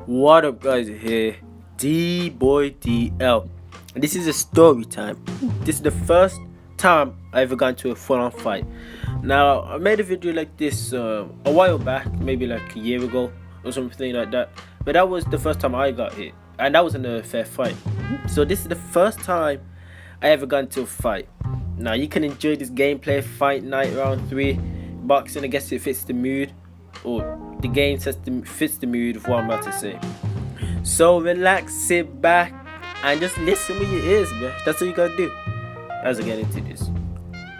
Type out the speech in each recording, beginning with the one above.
What up, guys? Here, D Boy DL. And this is a story time. This is the first time I ever got into a full-on fight. Now, I made a video like this a while back, maybe like a year ago or something like that. But that was the first time I got hit, and that wasn't a fair fight. So this is the first time I ever got into a fight. Now you can enjoy this gameplay, fight night round 3, boxing. I guess it fits the mood, or the game fits the mood of what I'm about to say. So relax, sit back, and just listen with your ears, man. That's all you gotta do as I get into this.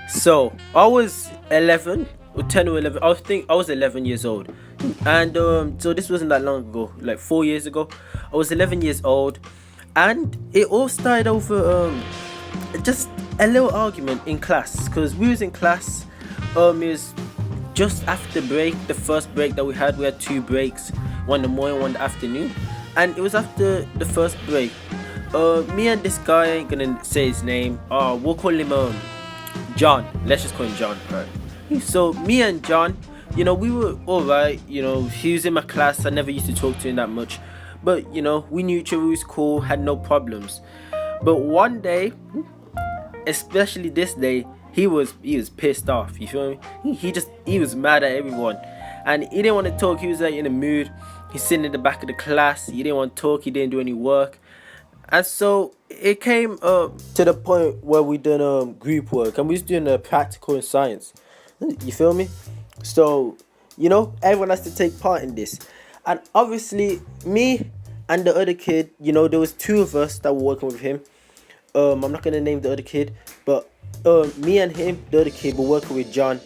So I was 11 or 10 or 11. I think I was 11 years old, and so this wasn't that long ago, like 4 years ago. I was 11 years old, and it all started over just a little argument in class, because we was in class. It was just after break, the first break that we had. We had 2 breaks, one in the morning, one in the afternoon, and it was after the first break. Me and this guy, I ain't gonna say his name. We'll call him John. Let's just call him John, right? So me and John, we were alright. He was in my class. I never used to talk to him that much, but we knew each other. We was cool, had no problems. But one day, especially this day, he was pissed off. You feel me? He was mad at everyone, and he didn't want to talk. He was like in a mood. He's sitting in the back of the class. He didn't want to talk. He didn't do any work, and so it came to the point where we done group work, and we was doing a practical in science. You feel me? So everyone has to take part in this, and obviously me and the other kid. There was 2 of us that were working with him. I'm not gonna name the other kid, but me and him, the other kid, were working with John,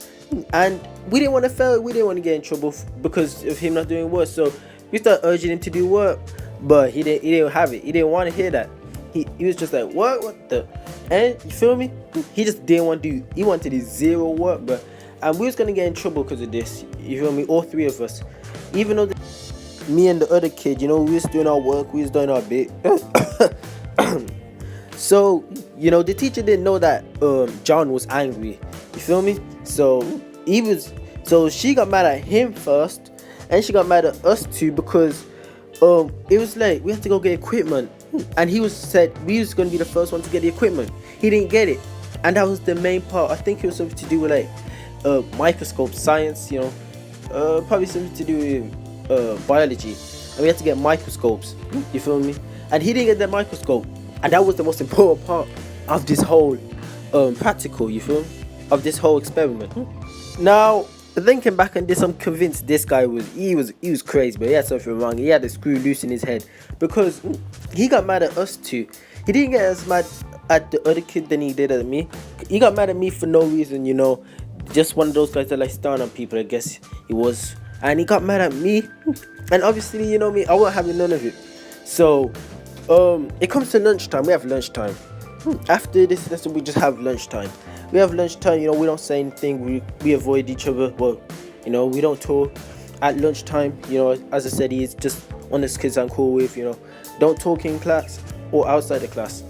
and we didn't want to fail. We didn't want to get in trouble because of him not doing work. So we started urging him to do work, but he didn't have it. He didn't want to hear that. He was just like, what the, and you feel me? He just didn't want to do. He wanted to do 0 work, but and we was gonna get in trouble because of this. You feel me? All 3 of us, even though me and the other kid, we was doing our work, we was doing our bit. So, the teacher didn't know that John was angry. You feel me? So she got mad at him first, and she got mad at us too, because it was like we had to go get equipment, and he said we was gonna be the first one to get the equipment. He didn't get it, and that was the main part. I think it was something to do with like microscope science, probably something to do with biology, and we had to get microscopes. You feel me? And he didn't get that microscope. And that was the most important part of this whole practical, you feel me? Of this whole experiment. Now, thinking back on this, I'm convinced this guy was crazy, but he had something wrong. He had a screw loose in his head, because he got mad at us too. He didn't get as mad at the other kid than he did at me. He got mad at me for no reason, just one of those guys that like starting on people, I guess he was. And he got mad at me, and obviously, me, I wasn't having none of it. So it comes to lunchtime. We have lunchtime. After this lesson, we just have lunchtime. We have lunchtime. We don't say anything. We avoid each other. Well, we don't talk at lunchtime. As I said, he's just one of those kids I'm cool with. Don't talk in class or outside the class.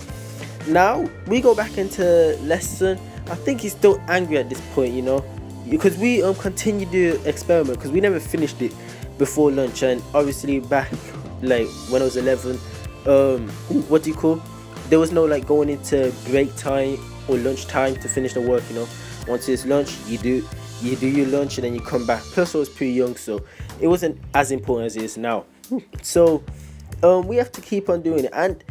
Now we go back into lesson. I think he's still angry at this point. Because we continue the experiment, because we never finished it before lunch. And obviously back like when I was 11. What do you call? There was no like going into break time or lunch time to finish the work. Once it's lunch, you do your lunch and then you come back. Plus, I was pretty young, so it wasn't as important as it is now. So, we have to keep on doing it, and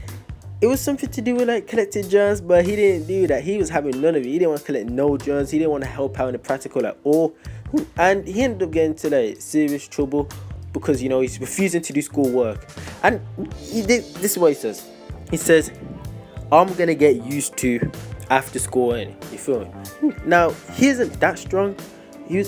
it was something to do with like collecting germs, but he didn't do that. He was having none of it. He didn't want to collect no germs. He didn't want to help out in the practical at all, and he ended up getting into like serious trouble, because he's refusing to do school work. And this is what he says. He says, I'm gonna get used to after school, and you feel me? Now he isn't that strong. He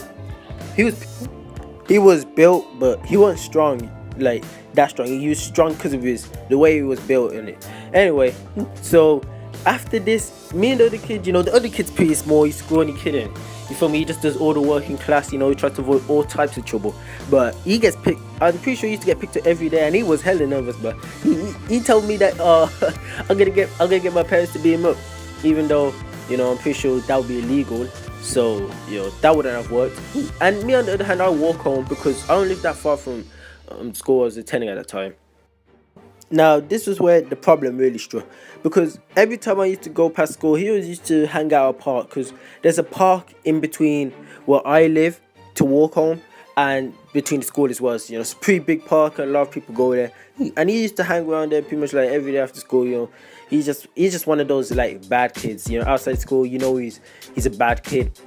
was built, but he wasn't strong like that strong. He was strong because of the way he was built in it. Anyway, so after this, me and the other kid, the other kid's pretty small. He's scrawny kid, and you feel me? He just does all the work in class. He tries to avoid all types of trouble. But he gets picked. I'm pretty sure he used to get picked up every day, and he was hella nervous. But he told me that I'm gonna get my parents to beat him up, even though I'm pretty sure that would be illegal. So that wouldn't have worked. And me on the other hand, I walk home because I don't live that far from school I was attending at the time. Now, this was where the problem really struck, because every time I used to go past school, he always used to hang out at a park, because there's a park in between where I live to walk home and between the school as well. So, it's a pretty big park and a lot of people go there. And he used to hang around there pretty much like every day after school. He's just one of those like bad kids. Outside school, he's a bad kid.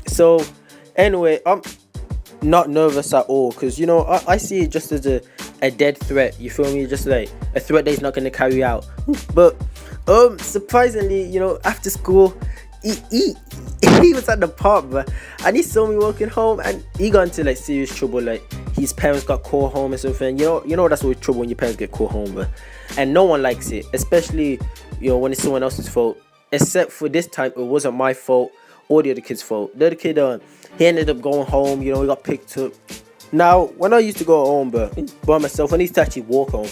So anyway, I'm not nervous at all, because I see it just as a dead threat. You feel me? Just like a threat that he's not going to carry out. But surprisingly, after school, he was at the park, bro, and he saw me walking home, and he got into like serious trouble. Like his parents got called home and something. That's always trouble when your parents get called home, bro. And no one likes it, especially when it's someone else's fault. Except for this time, it wasn't my fault or the other kid's fault. The other kid, he ended up going home. He got picked up. Now, when I used to go home, by myself, when I used to actually walk home,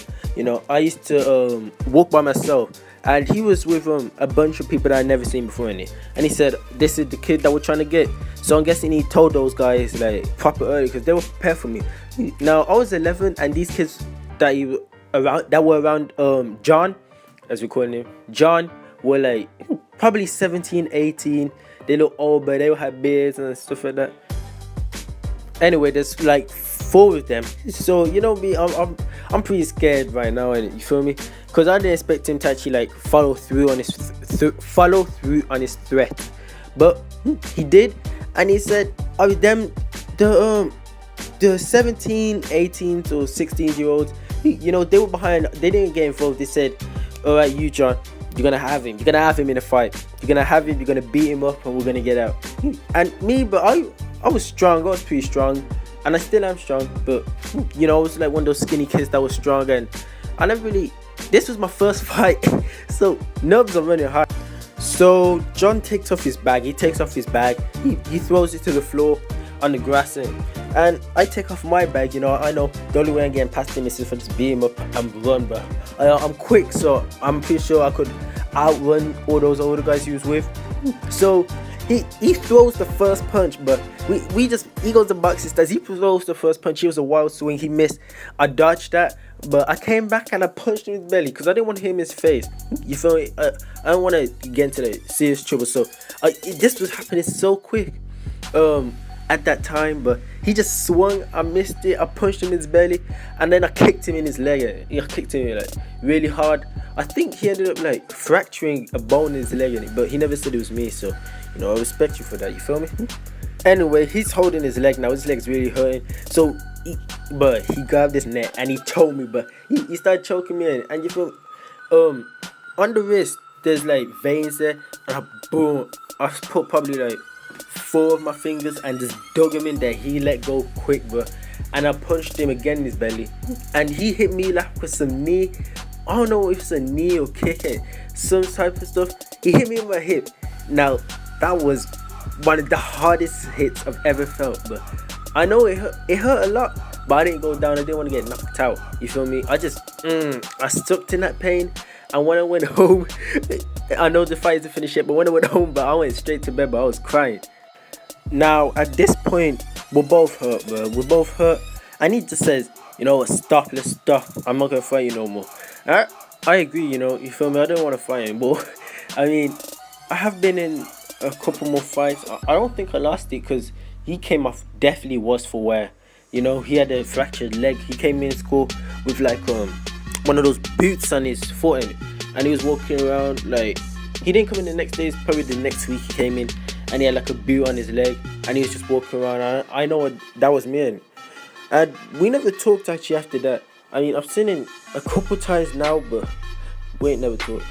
I used to walk by myself. And he was with a bunch of people that I'd never seen before. And he said, this is the kid that we're trying to get. So I'm guessing he told those guys like proper early, because they were prepared for me. Now, I was 11, and these kids that were around John, as we call him, John, were like probably 17, 18. They look old, but they all had beards and stuff like that. Anyway, there's like 4 of them. So me, I'm pretty scared right now, and you feel me? Because I didn't expect him to actually like follow through on his threat, but he did, and he said, the 17, 18 to 16-year-olds, they were behind. They didn't get involved. They said, all right, you John, you're gonna have him. You're gonna have him in a fight. You're gonna have him. You're gonna beat him up, and we're gonna get out. And me, but I was strong. I was pretty strong, and I still am strong. But I was like one of those skinny kids that was strong, and I never really. This was my first fight, so nerves are running high. So John takes off his bag. He takes off his bag. He throws it to the floor on the grass, and I take off my bag. I know the only way I'm getting past him is if I just beat him up and run. But I'm quick, so I'm pretty sure I could outrun all those older guys he was with. So he throws the first punch, but he goes to box his stats. He throws the first punch. He was a wild swing. He missed. I dodged that, but I came back and I punched him in his belly, because I didn't want to hit him in his face. You feel me? I don't want to get into the serious trouble. So this was happening so quick at that time, but he just swung. I missed it. I punched him in his belly, and then I kicked him in his leg. I kicked him like really hard. I think he ended up like fracturing a bone in his leg, but he never said it was me. So I respect you for that. You feel me? Anyway, he's holding his leg now. His leg's really hurting. So but he grabbed his neck and he choked me, but he started choking me in. And you feel on the wrist there's like veins there, and I put probably like 4 of my fingers and just dug him in there. He let go quick, bro, and I punched him again in his belly, and he hit me like with some knee. I don't know if it's a knee or kick, some type of stuff. He hit me in my hip. Now that was one of the hardest hits I've ever felt, but I know it hurt a lot, but I didn't go down. I didn't want to get knocked out. You feel me? I just I sucked in that pain, and when I went home, I know the fight isn't finished yet, but when I went home, but I went straight to bed, but I was crying. Now at this point, we're both hurt, bro. We're both hurt, and he just says, stop, let's stop. I'm not gonna fight you no more. I agree, you feel me? I don't want to fight anymore. I mean, I have been in a couple more fights. I don't think I lost it, because he came off definitely worse for wear. He had a fractured leg. He came in school with like one of those boots on his foot, and he was walking around like, he didn't come in the next day. It's probably the next week he came in, and he had like a boot on his leg, and he was just walking around. I know that was me, and we never talked actually after that. I mean, I've seen him a couple times now, but we ain't never talked.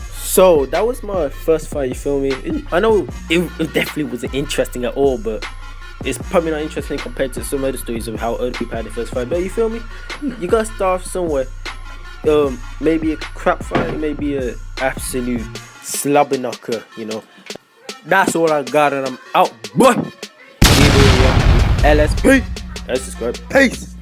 So that was my first fight. You feel me? I know it definitely wasn't interesting at all, but it's probably not interesting compared to some other stories of how other people had the first fight. But you feel me? You gotta start somewhere. Maybe a crap fight, maybe a absolute slobber knocker. That's all I got, and I'm out, boy. LSP. Let's subscribe. Peace.